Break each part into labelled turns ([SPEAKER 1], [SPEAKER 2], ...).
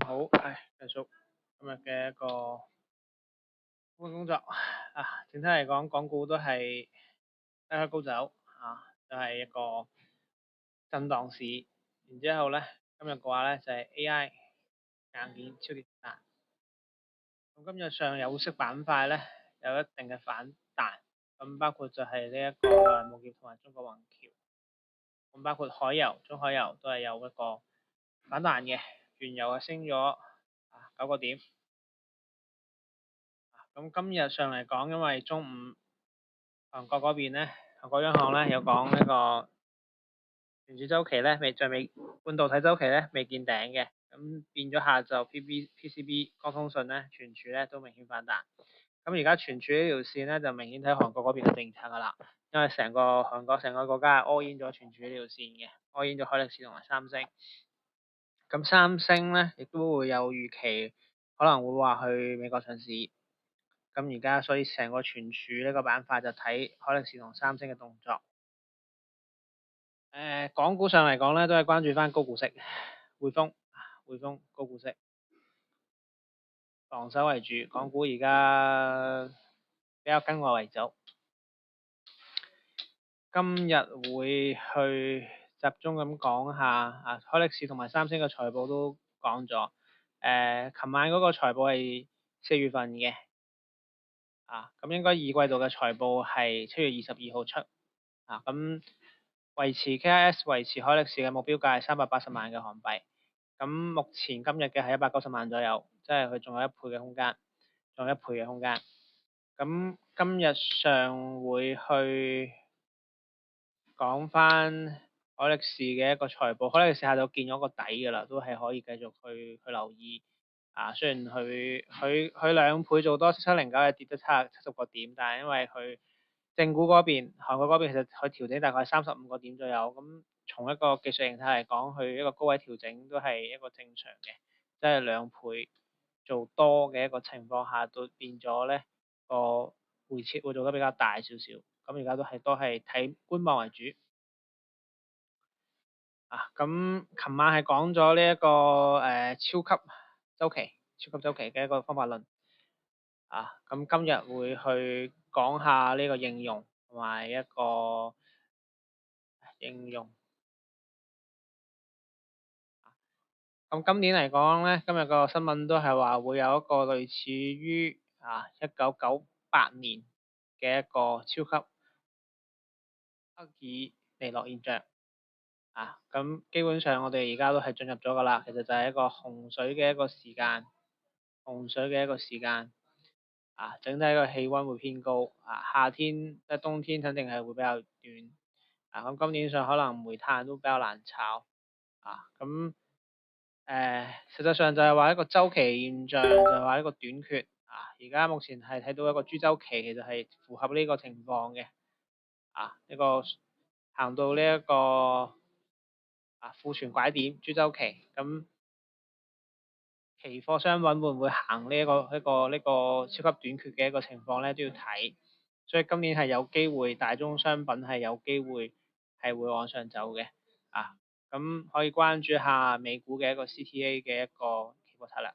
[SPEAKER 1] 好，繼續今日嘅一個工作整體嚟講，港股都係低開高走都係一個震盪市。然之後咧，今日嘅話咧就係 AI 硬件超跌彈。咁今日上有色板塊咧有一定嘅反彈，咁包括就係呢一個內銀業同埋中國宏橋，咁包括海油、中海油都係有一個反彈嘅，原油係升咗9個點。咁今日上嚟講，因為中午韓國嗰邊咧，韓國央行咧有講呢個原子周期咧未半導體周期咧未見頂嘅，咁變咗下晝 PCB 光通訊咧存儲咧都明顯反彈。咁而家存儲呢條線咧就明顯睇韓國嗰邊嘅政策噶啦，因為成個韓國成個國家係 all in 咗存儲呢條線嘅，all in 咗海力士同埋三星。咁三星咧亦都會有預期可能會話去美國上市。咁而家所以成個存儲呢個板塊就睇海力士同三星嘅動作。港股上嚟講咧，都係關注翻高股息，匯豐高股息，防守為主。港股而家比較跟外圍走。今日會去集中咁講下海力士同埋三星嘅財報都講咗。琴晚嗰個財報係4月份嘅。咁應該二季度嘅財報係7月22號出。咁維持 KIS 維持海力士嘅目標價係380萬嘅韓幣。咁目前今日嘅係190萬左右，即係佢仲有一倍嘅空間，咁今日上會去講翻海力士嘅一個財報，海力士下晝見咗個底㗎啦，都係可以繼續去留意。雖然佢2倍做多7709係跌咗70個點，但係因為佢正股嗰邊韓國嗰邊其實佢調整大概35個點左右，咁從一個技術形態嚟講，佢一個高位調整都係一個正常嘅，即係2倍做多嘅一個情況下，都變咗咧個回撤會做得比較大少少。咁而家都係睇觀望為主。咁琴晚係講咗呢一個超級周期嘅一個方法論。咁今日會去講下呢個應用同埋一個應用。咁今年嚟講咧，今日個新聞都係話會有一個類似於1998年嘅一個超級厄爾尼諾現象。咁基本上我哋而家都係進入咗噶啦，其實就係一個洪水嘅一個時間，整體個氣溫會偏高。夏天即係冬天肯定係會比較短。咁今年上可能煤炭都比較難炒。咁實際上就係話一個周期現象，就係話一個短缺。而家目前係睇到一個豬周期，其實係符合呢個情況嘅。呢個行到呢一個庫存拐點豬周期，咁期貨商品會唔會行呢一個超級短缺嘅一個情況咧，都要睇。所以今年係有機會大宗商品係有機會係會往上走嘅。咁可以關注下美股嘅一個 CTA 嘅一個期貨策略。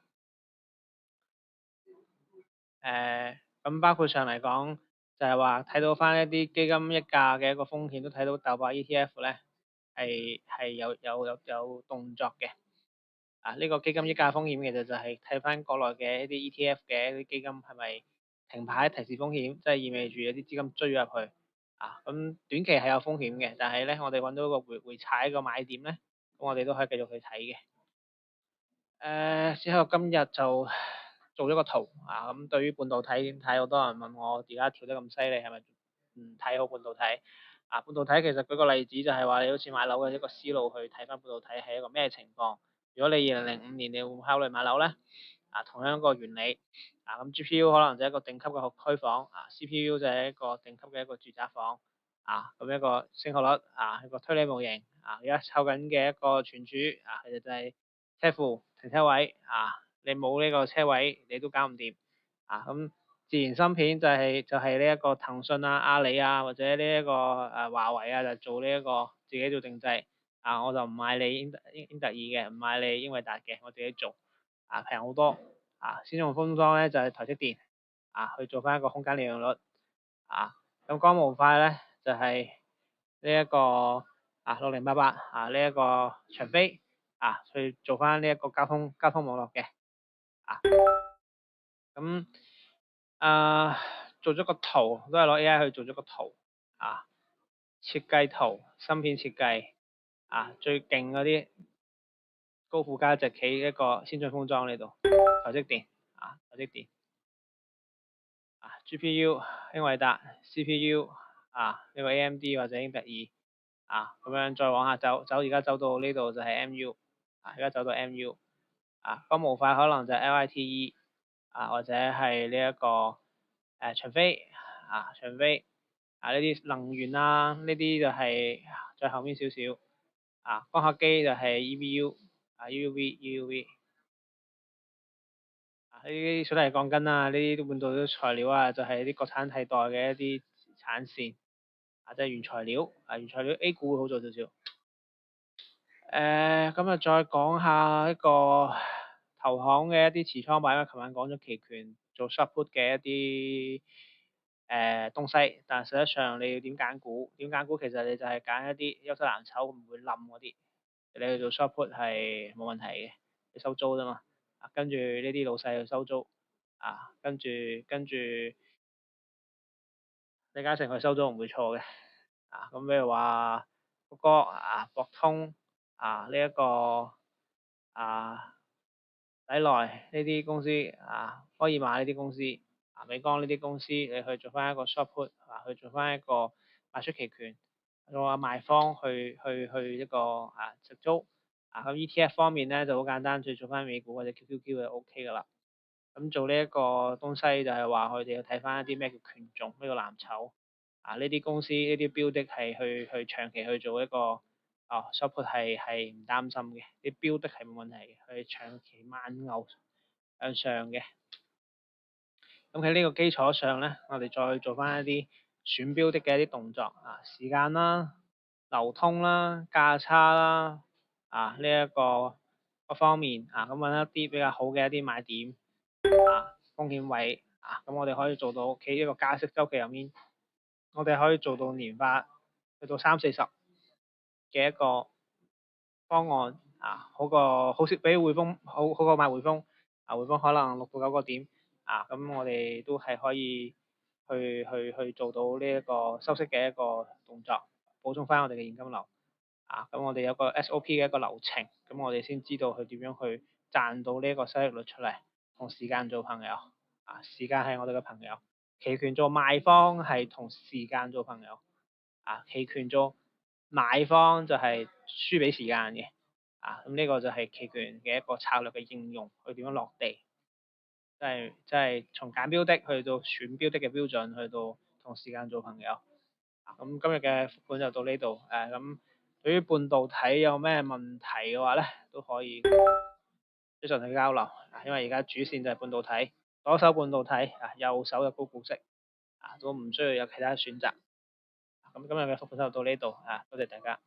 [SPEAKER 1] 咁包括上嚟講，就係話睇到翻一啲基金溢價嘅一個風險，都睇到豆瓣 ETF 咧係有動作嘅。呢個基金溢價風險其實就係睇翻國內嘅一啲 ETF 嘅一啲基金係咪停牌提示風險，即係意味住有啲資金追入去。咁短期係有風險嘅，但係咧我哋揾到個回踩個買點咧，咁我哋都可以繼續去睇嘅。之後今日就做咗個圖。咁對於半導體點睇？好多人問我而家調得咁犀利，係咪唔睇好半導體？半導體其實舉個例子就係話你好似買樓嘅一個思路去睇翻半導體係一個咩情況。如果你2005年你會唔會考慮買樓咧？同樣一個原理。咁 GPU 可能就係一個頂級嘅區房，CPU 就係一個頂級嘅一個住宅房。咁一個升學率一個推理模型。而家湊緊嘅一個存儲其實就係車庫停車位。你冇呢個車位你都搞唔掂。咁自然芯片就係呢一個騰訊阿里或者呢一個華為就做呢一個自己做定製。我就唔買你英特爾嘅，唔買你英偉達嘅，我自己做。平好多先用封裝咧就係台積電去做翻一個空間利用率咁光模塊咧就係呢一個6088呢一個長飛去做翻呢一個交通網絡嘅咁做咗個圖都係攞 AI 去做咗個圖設計圖芯片設計最勁嗰啲高附加值企一個先進封裝呢度台積電台積電GPU 英偉達 CPU 呢個 AMD 或者英特爾咁樣再往下走，而家走到呢度就係 MU 而家走到 MU 光模塊可能就係 LITE 或者係呢一個長飛長飛呢啲能源呢啲就係再後面少少光刻機就係 EVU UUV 呢啲水泥鋼筋呢啲半導體材料就係啲國產替代嘅一啲產線即係原材料原材料 A 股會好做少少。咁再講下一個投行嘅一啲持倉板，因為琴晚講咗期權做 short put 嘅一啲東西，但係實際上你要點揀股？點揀股其實你就係揀一啲優質藍籌唔會冧嗰啲，你去做 short put 係冇問題嘅，你收租啫嘛。跟住呢啲老細去收租跟住李嘉誠去收租唔會錯嘅咁比如話谷歌博通呢一個抵來呢啲公司可以買呢啲公司美光呢啲公司，你去做翻一個 short put 去做翻一個賣出期權，用賣方去一個直租咁 ETF 方面咧就好簡單，再做翻美股或者 QQQ 就 OK 噶啦。咁做呢一個東西就係話佢哋要睇翻一啲咩叫權重，咩叫藍籌呢啲公司呢啲標的係去長期去做一個short put 係唔擔心嘅，啲標的係冇問題嘅，佢長期慢牛向上嘅。咁喺呢個基礎上咧，我哋再做翻一啲選標的嘅一啲動作時間啦、流通啦、價差啦呢一個各方面咁揾一啲比較好嘅一啲買點風險位咁我哋可以做到企呢個加息週期入面，我哋可以做到年化去到30-40嘅一個方案好過好似比匯豐好過買匯豐匯豐可能6到9個點咁我哋都係可以去做到呢一個收息嘅一個動作，補充翻我哋嘅現金流咁我哋有個 SOP 嘅一個流程，咁我哋先知道佢點樣去賺到呢一個收益率出嚟。同時間做朋友時間係我哋嘅朋友，期權做賣方係同時間做朋友期權做買方就係輸俾時間嘅咁呢個就係期權嘅一個策略嘅應用，去點樣落地，即係從揀標的去到選標的嘅標準，去到同時間做朋友咁今日嘅復盤就到呢度咁對於半導體有咩問題嘅話咧，都可以非常去交流因為而家主線就係半導體，左手半導體右手嘅高股息都唔需要有其他選擇咁今日嘅復盤就到呢度多謝大家。